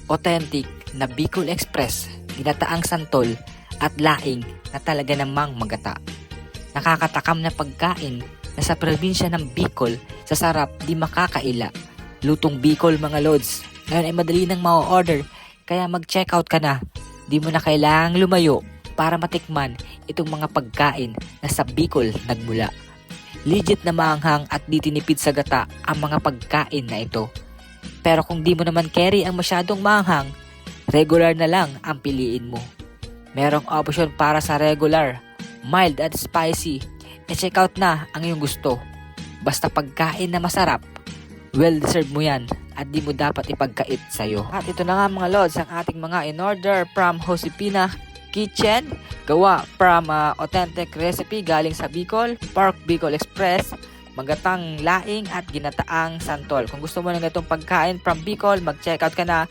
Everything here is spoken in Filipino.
Authentic na Bicol Express, ginataang santol at laing na talaga namang magata. Nakakatakam na pagkain na sa probinsya ng Bicol sa sarap di makakaila. Lutong Bicol mga lods. Ngayon ay madali nang ma-order kaya mag-checkout ka na. Di mo na kailangang lumayo para matikman itong mga pagkain na sa Bicol nagmula. Legit na maanghang at di tinipid sa gata ang mga pagkain na ito. Pero kung di mo naman carry ang masyadong maanghang, regular na lang ang piliin mo. Merong option para sa regular, mild at spicy. E-check out na ang iyong gusto. Basta pagkain na masarap, well-deserved mo yan at di mo dapat ipagkait sa'yo. At ito na nga mga lods, ang ating mga in-order from Josepina Kitchen. Gawa from authentic recipe galing sa Bicol, Pork Bicol Express, magatang laing at ginataang santol. Kung gusto mo ng itong pagkain from Bicol, mag-check out ka na